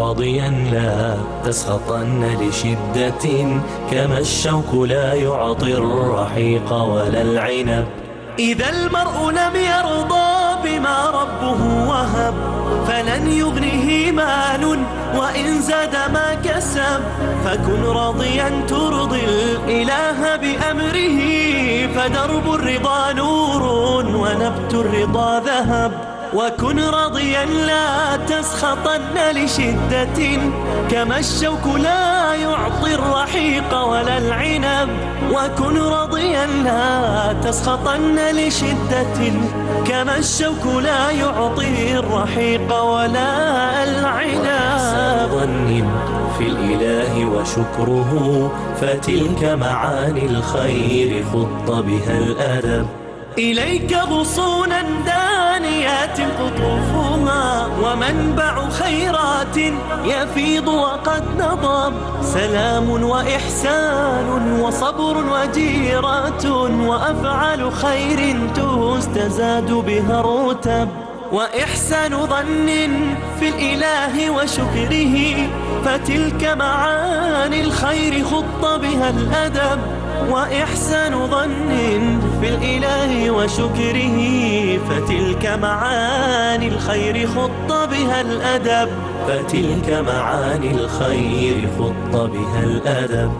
راضيا لا تسخطن لشدة، كما الشوك لا يعطي الرحيق ولا العنب. إذا المرء لم يرضى بما ربه وهب، فلن يغنه مال وإن زاد ما كسب. فكن راضيا ترضي الإله بأمره، فدرب الرضا نور ونبت الرضا ذهب. وكن راضيا لا تسخطن لشدة، كما الشوك لا يعطي الرحيق ولا العنب. وكن راضيا لا تسخطن لشدة، كما الشوك لا يعطي الرحيق ولا العنب. ظن في الإله وشكره، فتلك معاني الخير خط بها الأدب. إليك غصونا دانيات قطوفها، ومنبع خيرات يفيض وقد نضب. سلام وإحسان وصبر وجيرات، وأفعال خير تستزاد بها الرتب. وإحسان ظن في الإله وشكره، فتلك معاني الخير خط بها الأدب. وإحسان ظن في الإله وشكره، فتلك معاني الخير خط بها الأدب. فتلك معاني الخير خط بها الأدب.